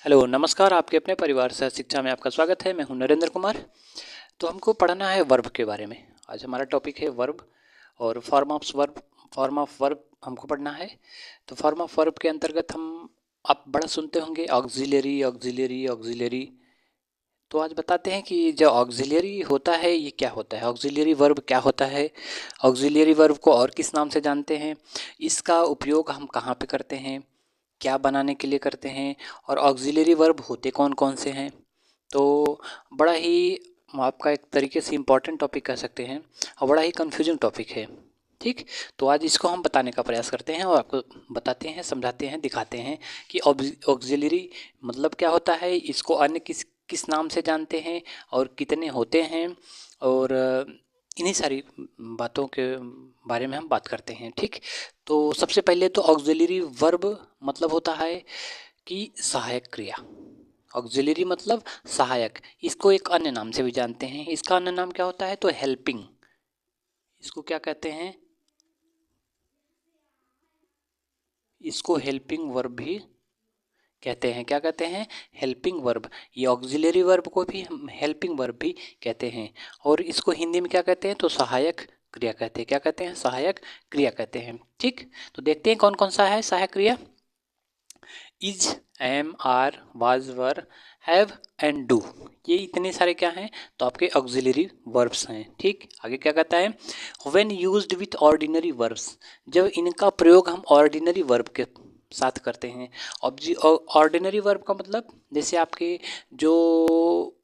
Hello नमस्कार। आपके अपने परिवार सह शिक्षा में आपका स्वागत है। मैं हूं नरेंद्र कुमार। तो हमको पढ़ना है वर्ब के बारे में। आज हमारा टॉपिक है वर्ब और फॉर्म ऑफ वर्ब हमको पढ़ना है। तो फॉर्म ऑफ वर्ब के अंतर्गत हम आप बड़ा सुनते होंगे ऑक्सिलरी ऑक्सिलरी ऑक्सिलरी। तो आज बताते हैं कि जो ऑक्सिलरी होता है ये क्या होता है, ऑक्सिलरी वर्ब क्या होता है, ऑक्सिलरी वर्ब को और किस नाम से जानते हैं, इसका उपयोग हम कहाँ पे करते हैं, क्या बनाने के लिए करते हैं और ऑक्सिलरी वर्ब होते कौन कौन से हैं। तो बड़ा ही आपका एक तरीके से इम्पॉर्टेंट टॉपिक कह सकते हैं और बड़ा ही कन्फ्यूजिंग टॉपिक है। ठीक, तो आज इसको हम बताने का प्रयास करते हैं और आपको बताते हैं, समझाते हैं, दिखाते हैं कि ऑक्सिलरी मतलब क्या होता है, इसको अन्य किस किस नाम से जानते हैं और कितने होते हैं, और इन्हीं सारी बातों के बारे में हम बात करते हैं। ठीक, तो सबसे पहले तो ऑक्सिलरी वर्ब मतलब होता है कि सहायक क्रिया। ऑक्सिलरी मतलब सहायक, इसको एक अन्य नाम से भी जानते हैं। इसका अन्य नाम क्या होता है तो हेल्पिंग, इसको क्या कहते हैं, इसको हेल्पिंग वर्ब भी कहते हैं। क्या कहते हैं, हेल्पिंग वर्ब। ये ऑक्सिलरी वर्ब को भी हम हेल्पिंग वर्ब भी कहते हैं और इसको हिंदी में क्या कहते हैं तो सहायक क्रिया कहते हैं। क्या कहते हैं, सहायक क्रिया कहते हैं। ठीक, तो देखते हैं कौन कौन सा है सहायक क्रिया। Is, am, are, was, were, have and do, ये इतने सारे क्या हैं तो आपके ऑक्सिलरी वर्ब्स हैं। ठीक, आगे क्या कहता है, when used with ordinary verbs, जब इनका प्रयोग हम ऑर्डिनरी वर्ब के साथ करते हैं। ऑर्डिनरी वर्ब का मतलब जैसे आपके जो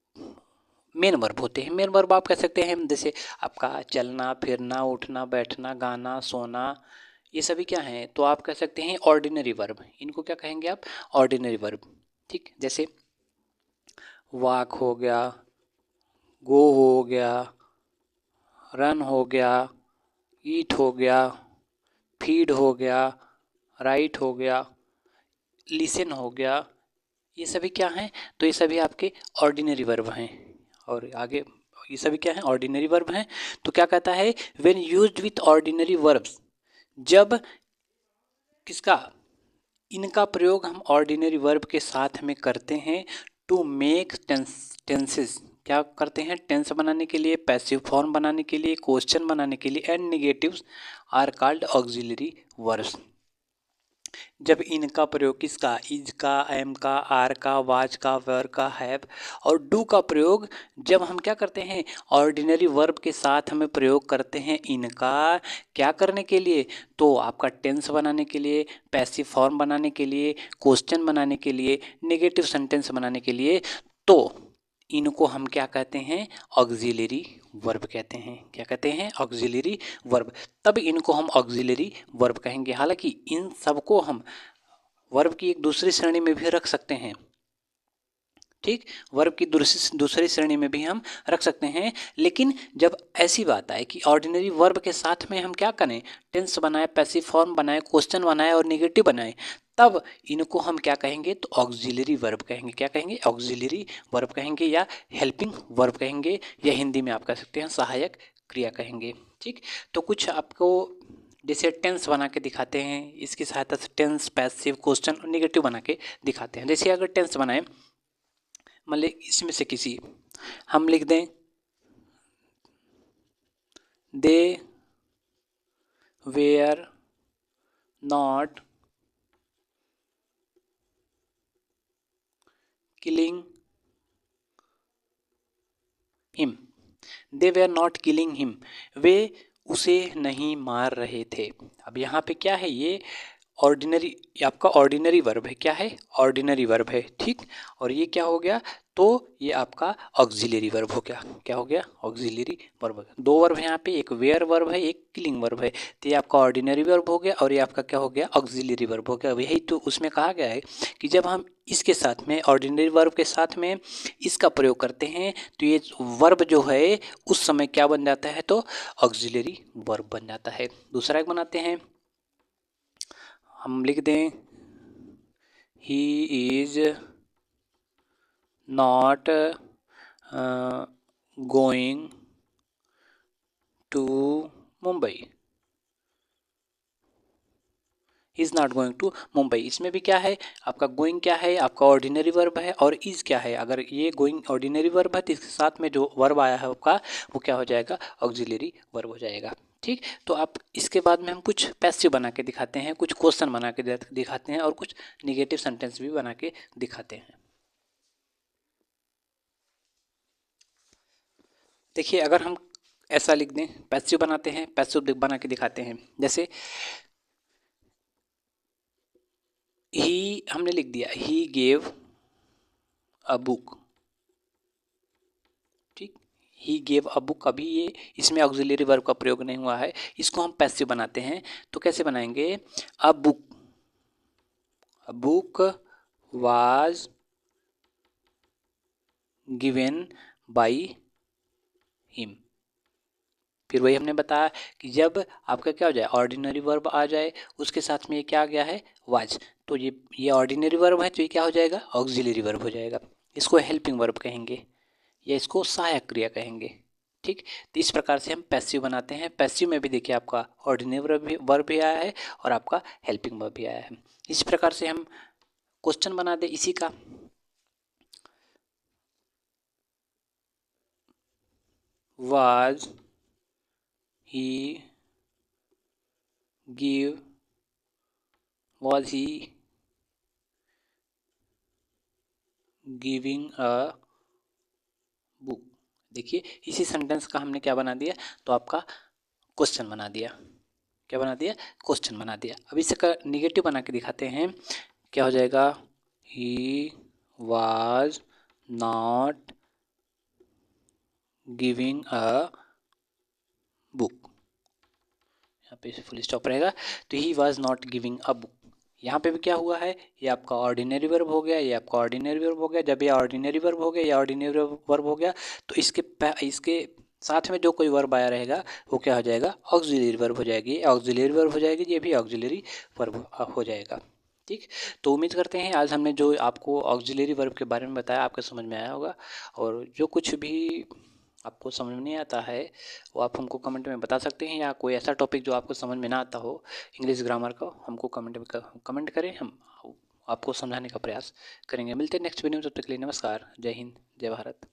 मेन वर्ब होते हैं, मेन वर्ब आप कह सकते हैं जैसे आपका चलना फिरना उठना बैठना गाना सोना, ये सभी क्या हैं तो आप कह सकते हैं ऑर्डिनरी वर्ब। इनको क्या कहेंगे आप, ऑर्डिनरी वर्ब। ठीक, जैसे वॉक हो गया, गो हो गया, रन हो गया, ईट हो गया, फीड हो गया, राइट हो गया, लिसन हो गया, ये सभी क्या हैं तो ये सभी आपके ऑर्डिनरी वर्ब हैं। और आगे ये सभी क्या हैं, ऑर्डिनरी वर्ब हैं। तो क्या कहता है, when used with ordinary verbs, जब किसका, इनका प्रयोग हम ऑर्डिनरी वर्ब के साथ में करते हैं टू मेक टेंसेस, क्या करते हैं, टेंस बनाने के लिए, पैसिव फॉर्म बनाने के लिए, क्वेश्चन बनाने के लिए, and negatives are called auxiliary verbs. जब इनका प्रयोग किसका, इज का, एम का, आर का, वाज का, वर का, हैव और डू का प्रयोग जब हम क्या करते हैं ऑर्डिनरी वर्ब के साथ हमें प्रयोग करते हैं इनका, क्या करने के लिए तो आपका टेंस बनाने के लिए, पैसिव फॉर्म बनाने के लिए, क्वेश्चन बनाने के लिए, नेगेटिव सेंटेंस बनाने के लिए, तो इनको हम क्या कहते हैं ऑक्सिलरी वर्ब कहते हैं। क्या कहते हैं, ऑक्सिलरी वर्ब। तब इनको हम ऑक्सिलरी वर्ब कहेंगे। हालांकि इन सबको हम वर्ब की एक दूसरी श्रेणी में भी रख सकते हैं। ठीक, वर्ब की दूसरी श्रेणी में भी हम रख सकते हैं, लेकिन जब ऐसी बात आए कि ऑर्डिनरी वर्ब के साथ में हम क्या करें, टेंस बनाए, पैसिव फॉर्म बनाए, क्वेश्चन बनाए और नेगेटिव बनाए, तब इनको हम क्या कहेंगे तो ऑक्सिलरी वर्ब कहेंगे। क्या कहेंगे, ऑक्सिलरी वर्ब कहेंगे या हेल्पिंग वर्ब कहेंगे या हिंदी में आप कह सकते हैं सहायक क्रिया कहेंगे। ठीक, तो कुछ आपको जैसे टेंस बना के दिखाते हैं, इसकी सहायता से टेंस, पैसिव, क्वेश्चन और नेगेटिव बना के दिखाते हैं। जैसे अगर टेंस बनाए, मान लीजिए इसमें से किसी हम लिख दें they were not killing him, they were not killing him, वे उसे नहीं मार रहे थे। अब यहाँ पे क्या है, ये ऑर्डिनरी, आपका ऑर्डिनरी वर्ब है। क्या है, ऑर्डिनरी वर्ब है। ठीक, और ये क्या हो गया तो ये आपका ऑक्सिलरी वर्ब हो गया। क्या हो गया, ऑक्सिलरी वर्ब। दो वर्ब है यहाँ पे, एक वेयर वर्ब है, एक किलिंग वर्ब है। तो ये आपका ऑर्डिनरी वर्ब हो गया और ये आपका क्या हो गया, ऑक्सिलरी वर्ब हो गया। यही तो उसमें कहा गया है कि जब हम इसके साथ में ऑर्डिनरी वर्ब के साथ में इसका प्रयोग करते हैं तो ये वर्ब जो है उस समय क्या बन जाता है तो ऑक्सिलरी वर्ब बन जाता है। दूसरा एक बनाते हैं, हम लिख दें he is not going to Mumbai, he is not going to Mumbai. इसमें भी क्या है, आपका गोइंग क्या है, आपका ऑर्डिनरी वर्ब है, और इज़ क्या है। अगर ये गोइंग ऑर्डिनरी वर्ब है तो इसके साथ में जो वर्ब आया है आपका वो क्या हो जाएगा, ऑक्सिलरी वर्ब हो जाएगा। ठीक, तो आप इसके बाद में हम कुछ पैसिव बना के दिखाते हैं, कुछ क्वेश्चन बना के दिखाते हैं, और कुछ निगेटिव सेंटेंस भी बना के दिखाते हैं। देखिए, अगर हम ऐसा लिख दें, पैसिव बनाते हैं, पैसिव बना के दिखाते हैं। जैसे ही हमने लिख दिया, ही गेव अ बुक। ठीक, ही गेव अ बुक, अभी ये इसमें ऑक्सिलरी वर्ब का प्रयोग नहीं हुआ है, इसको हम पैसिव बनाते हैं। तो कैसे बनाएंगे, a book was given by him. फिर वही हमने बताया कि जब आपका क्या हो जाए, ऑर्डिनरी वर्ब आ जाए, उसके साथ में ये क्या आ गया है, वाज, तो ये ऑर्डिनरी वर्ब है, तो ये क्या हो जाएगा, ऑक्सिलरी वर्ब हो जाएगा। इसको हेल्पिंग वर्ब कहेंगे या इसको सहायक क्रिया कहेंगे। ठीक, तो इस प्रकार से हम पैसिव बनाते हैं। पैसिव में भी देखिए आपका ऑर्डिनरी वर्ब भी आया है और आपका हेल्पिंग वर्ब भी आया है। इस प्रकार से हम क्वेश्चन बना दे इसी का, was he give was he giving a book. देखिए इसी सेंटेंस का हमने क्या बना दिया, तो आपका क्वेश्चन बना दिया। क्या बना दिया, क्वेश्चन बना दिया। अब इसका निगेटिव बना के दिखाते हैं, क्या हो जाएगा, he was not giving a book. यहाँ पे फुल स्टॉप रहेगा, तो he was not giving a book. यहाँ पे भी क्या हुआ है, ये आपका ऑर्डिनरी वर्ब हो गया, ये आपका ऑर्डिनरी वर्ब हो गया। जब ये ऑर्डिनरी वर्ब हो गया, ये ऑर्डिनरी वर्ब हो गया, तो इसके साथ में जो कोई वर्ब आया रहेगा वो क्या हो जाएगा, ऑक्सिलरी वर्ब हो जाएगी। ये ऑक्सिलरी वर्ब हो जाएगी, ये भी ऑक्सिलरी वर्ब हो जाएगा। ठीक, तो उम्मीद करते हैं आज हमने जो आपको ऑक्सिलरी वर्ब के बारे में बताया आपको समझ में आया होगा। और जो कुछ भी आपको समझ में नहीं आता है वो आप हमको कमेंट में बता सकते हैं, या कोई ऐसा टॉपिक जो आपको समझ में ना आता हो इंग्लिश ग्रामर का, हमको कमेंट करें, हम आपको समझाने का प्रयास करेंगे। मिलते हैं नेक्स्ट वीडियो में, तब तक के लिए नमस्कार, जय हिंद, जय भारत।